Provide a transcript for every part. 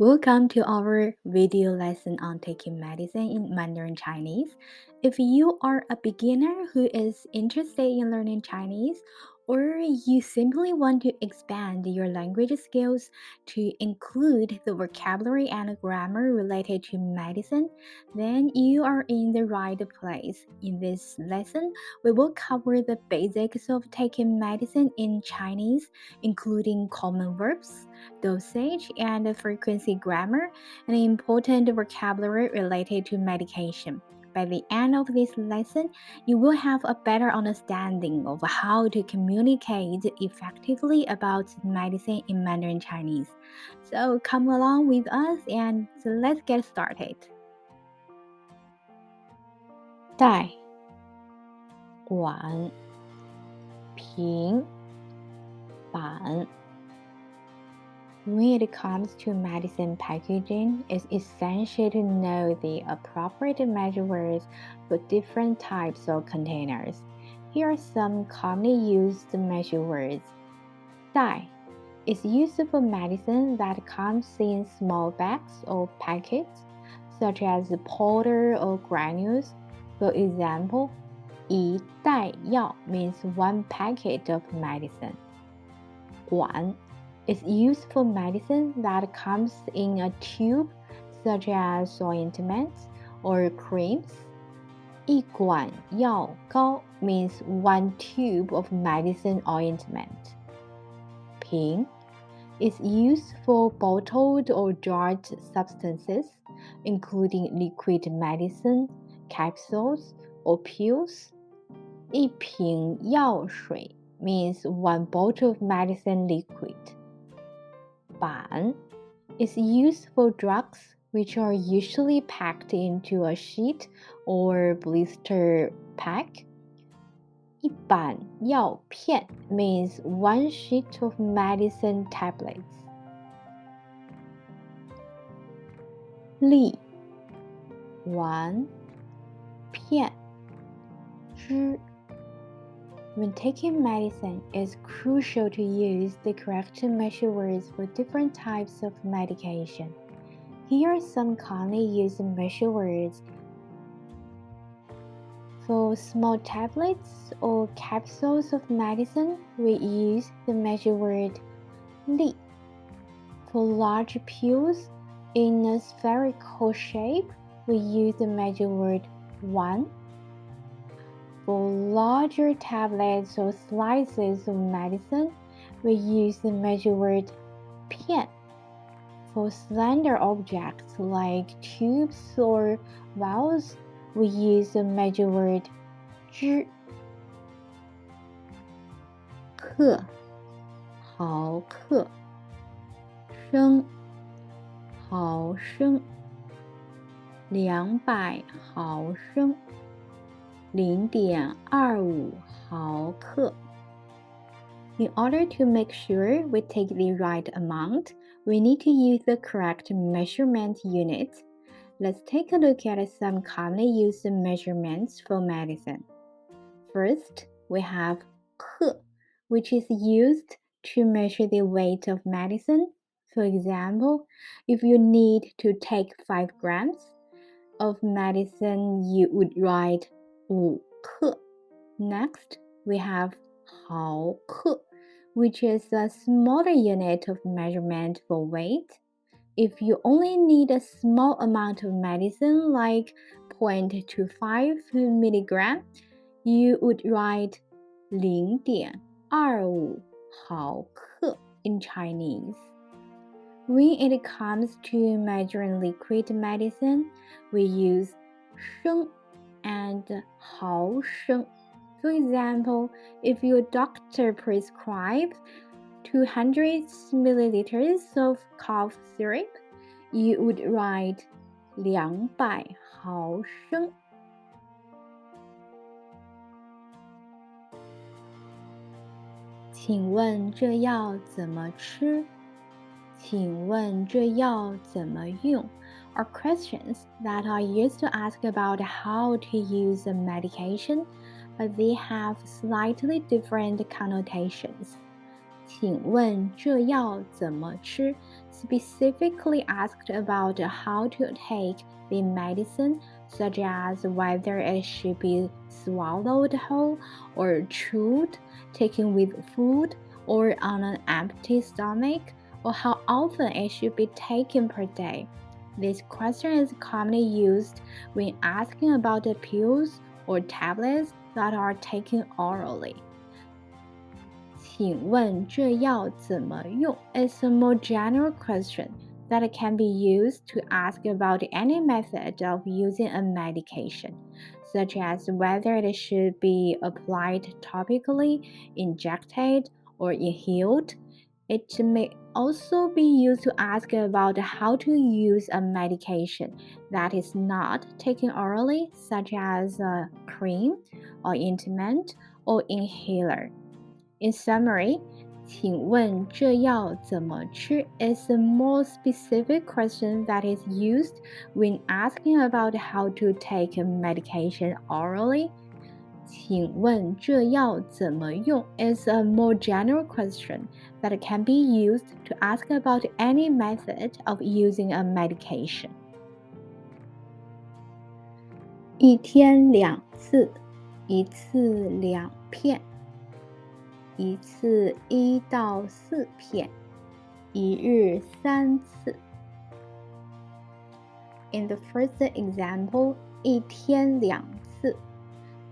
Welcome to our video lesson on taking medicine in Mandarin Chinese. If you are a beginner who is interested in learning Chinese, or you simply want to expand your language skills to include the vocabulary and grammar related to medicine, then you are in the right place. In this lesson, we will cover the basics of taking medicine in Chinese, including common verbs, dosage, and frequency grammar, and important vocabulary related to medication. By the end of this lesson, you will have a better understanding of how to communicate effectively about medicine in Mandarin Chinese. So come along with us and let's get started. 袋、碗、平、板。When it comes to medicine packaging, it's essential to know the appropriate measures for different types of containers. Here are some commonly used measure words. 袋 is used for medicine that comes in small bags or packets, such as powder or granules. For example, 一袋药 means one packet of medicine. 碗 is used for medicine that comes in a tube, such as ointments or creams. 一管药膏 means one tube of medicine ointment. 瓶 is used for bottled or jarred substances, including liquid medicine, capsules, or pills. 一瓶药水 means one bottle of medicine liquid. 板 is used for drugs, which are usually packed into a sheet or blister pack. 一板药片 means one sheet of medicine tablets. 粒 丸 片 汁 When taking medicine, it's crucial to use the correct measure words for different types of medication. Here are some commonly used measure words. For small tablets or capsules of medicine, we use the measure word 粒. For large pills in a spherical shape, we use the measure word 丸. For larger tablets or slices of medicine, we use the measure word 片. For slender objects like tubes or vials, we use the measure word 支. 克毫克升毫升200毫升0.25毫克 In order to make sure we take the right amount, we need to use the correct measurement unit. Let's take a look at some commonly used measurements for medicine. First, we have 克, which is used to measure the weight of medicine. For example, if you need to take 5 grams of medicine, you would write 5克. Next, we have 毫克, which is a smaller unit of measurement for weight. If you only need a small amount of medicine, like 0.25 milligram, you would write 0.25毫克 in Chinese. When it comes to measuring liquid medicine, we use 升 and 毫升. For example, if your doctor prescribes 200 milliliters of cough syrup, you would write 200毫升. "请问这药怎么吃?请问这药怎么用 are questions that are used to ask about how to use a medication, but they have slightly different connotations. 请问这药怎么吃 specifically asked about how to take the medicine, such as whether it should be swallowed whole or chewed, taken with food, or on an empty stomach, or how often it should be taken per day. This question is commonly used when asking about the pills or tablets that are taken orally. 请问这药怎么用 is a more general question that can be used to ask about any method of using a medication, such as whether it should be applied topically, injected, or inhaled. It may also be used to ask about how to use a medication that is not taken orally, such as a cream, or ointment, or inhaler. In summary, 请问这药怎么吃 is a more specific question that is used when asking about how to take a medication orally. 请问这药怎么用 is a more general question that can be used to ask about any method of using a medication. 一天2次，一次2片。一次1到4片，一日3次。In the first example, 一天2次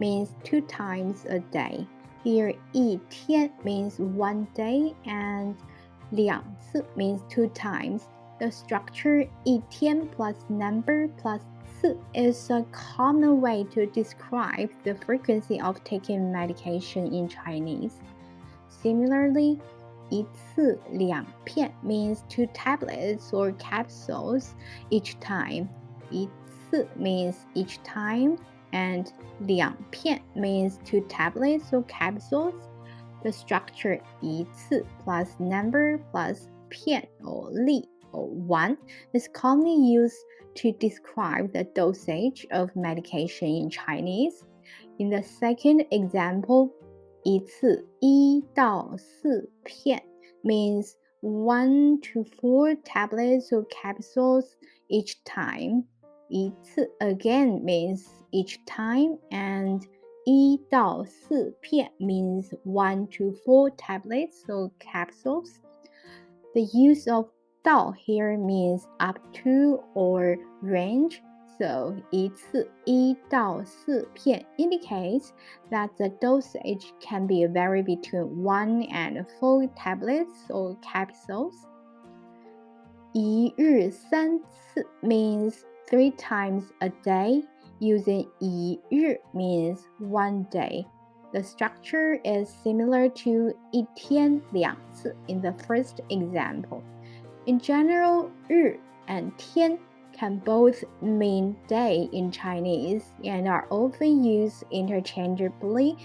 means 2 times a day. Here, 一天 means 1 day and 2次 means 2 times. The structure 一天 plus number plus 4 is a common way to describe the frequency of taking medication in Chinese.Similarly, 一次2片 means 2 tablets or capsules each time. 一次 means each time, and 2片 means 2 tablets or capsules. The structure 一次 plus number plus 片 or 粒 or 1 is commonly used to describe the dosage of medication in Chinese. In the second example, 一次1到4片 means 1 to 4 tablets or capsules each time. 一次 again means each time, and 1到4片 means 1 to 4 tablets or capsules. The use of 到 here means up to or range. So 一次1到4片 indicates that the dosage can be vary between 1 and 4 tablets or capsules. 一日3次 means 3 times a day. Using 一日 means 1 day. The structure is similar to 一天2次 in the first example. In general, 日 and 天 can both mean day in Chinese and are often used interchangeably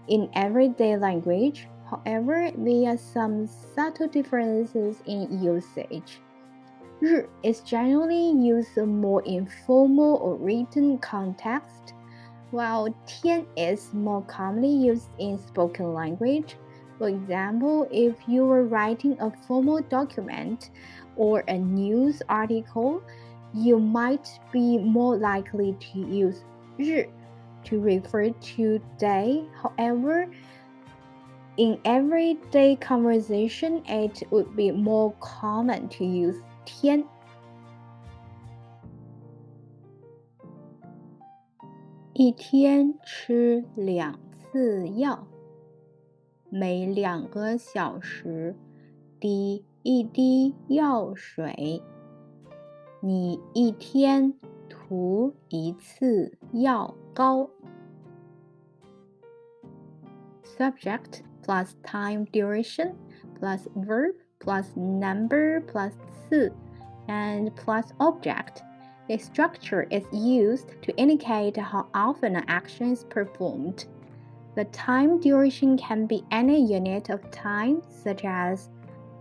in everyday language. However, there are some subtle differences in usage. 日 is generally used in more informal or written context, while 天 is more commonly used in spoken language. For example, if you were writing a formal document or a news article, you might be more likely to use 日 to refer to day. However, in everyday conversation, it would be more common to use 天。一天吃2次药，每2个小时滴一滴药水。你一天涂1次药膏。Subject plus time duration plus verb plus number plus 次 and plus object. The structure is used to indicate how often an action is performed. The time duration can be any unit of time, such as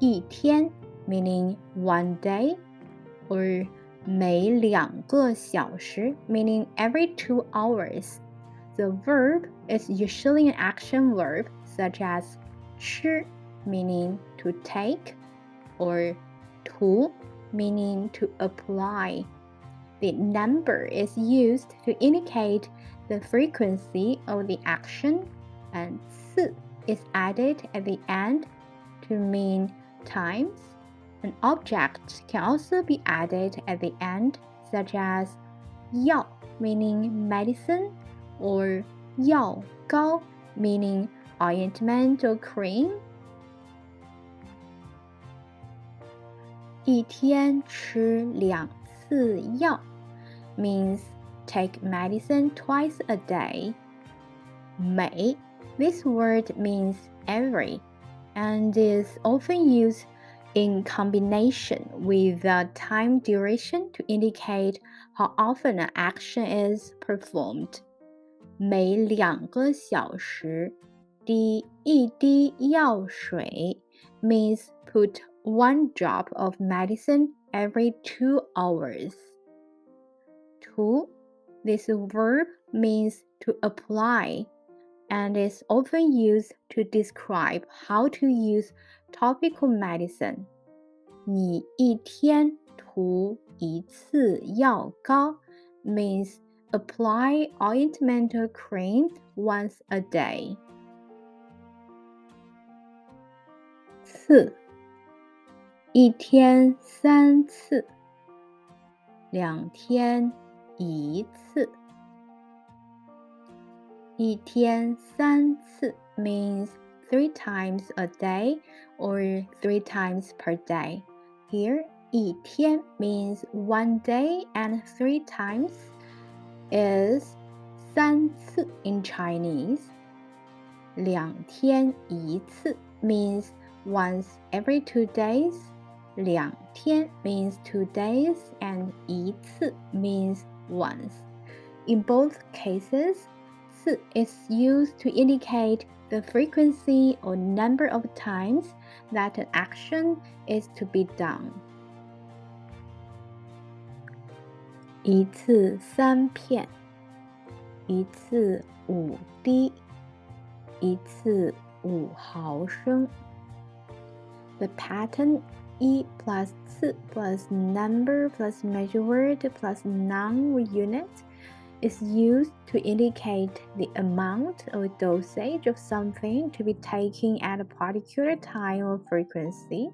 一天 meaning 1 day, or 每2个小时 meaning every 2 hours. The verb is usually an action verb, such as 吃 meaning to take, or 涂, meaning to apply. The number is used to indicate the frequency of the action, and 次 is added at the end to mean times. An object can also be added at the end, such as 药, meaning medicine, or 药膏, meaning ointment or cream. 一天吃2次药 means take medicine twice a day. 每 this word means every and is often used in combination with the time duration to indicate how often an action is performed. 每2个小时滴一滴药水 means put 1 drop of medicine every 2 hours. 涂 this verb means to apply and is often used to describe how to use topical medicine. 你一天涂1次药膏 means apply ointment or cream once a day. 次一天3次2天1次一天3次 means 3 times a day or 3 times per day. Here, 一天 means 1 day and 3 times is 3次 in Chinese. 2天1次 means once every 2 days. 2天 means 2 days and 1次 means once. In both cases, 次 is used to indicate the frequency or number of times that an action is to be done. 一次3片一次5滴一次5毫升 The pattern 一 plus 次 plus number plus measure word plus noun or unit is used to indicate the amount or dosage of something to be taken at a particular time or frequency.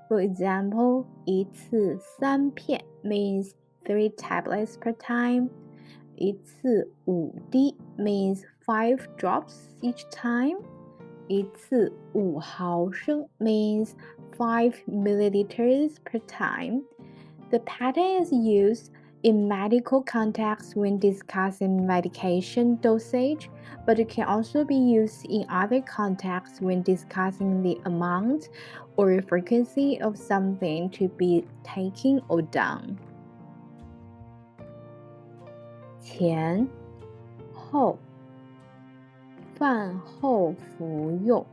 For example, 一次3片 means 3 tablets per time. 一次5滴 means 5 drops each time. 一次5毫升 means 5 milliliters per time. The pattern is used in medical context when discussing medication dosage, but it can also be used in other contexts when discussing the amount or frequency of something to be taken or done. 前后饭后服用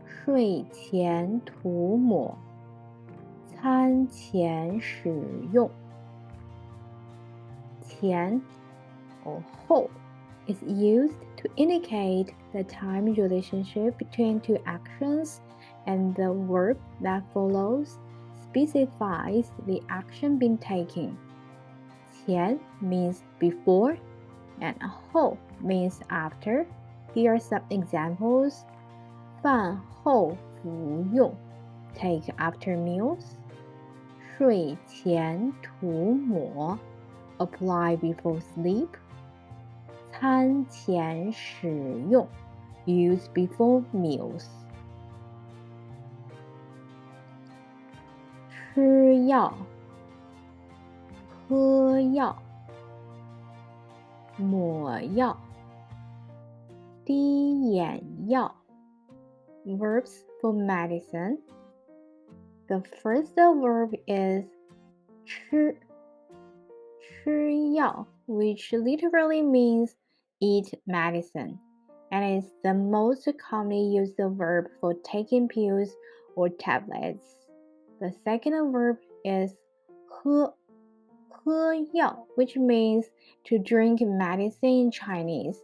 睡前涂抹餐前使用前 or 后 is used to indicate the time relationship between 2 actions, and the verb that follows specifies the action being taken. 前 means before and 后 means after. Here are some examples. 饭后服用 take after meals. 睡前涂抹 apply before sleep. 餐前使用 use before meals. 吃药喝药抹药滴眼药 Verbs for medicine. The first verb is 吃吃药 which literally means eat medicine, and is the most commonly used verb for taking pills or tablets. The second verb is 喝药 which means to drink medicine in Chinese.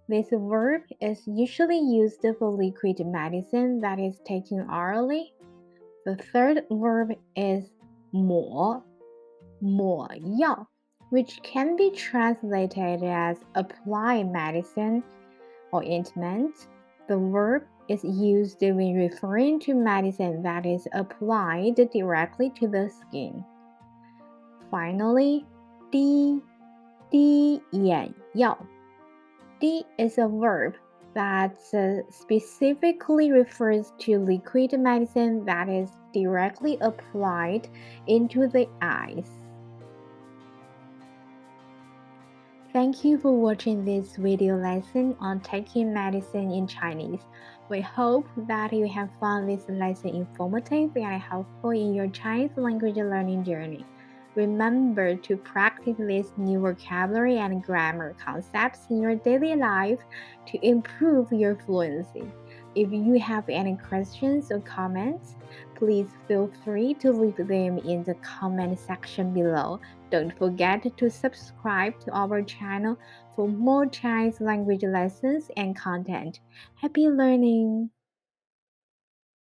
This verb is usually used for liquid medicine that is taken orally. The third verb is 抹药, which can be translated as apply medicine or ointment. The verb is used when referring to medicine that is applied directly to the skin. Finally, 滴眼药. 滴 is a verb that specifically refers to liquid medicine that is directly applied into the eyes. Thank you for watching this video lesson on taking medicine in Chinese. We hope that you have found this lesson informative and helpful in your Chinese language learning journey. Remember to practice these new vocabulary and grammar concepts in your daily life to improve your fluency. If you have any questions or comments, please feel free to leave them in the comment section below. Don't forget to subscribe to our channel for more Chinese language lessons and content. Happy learning!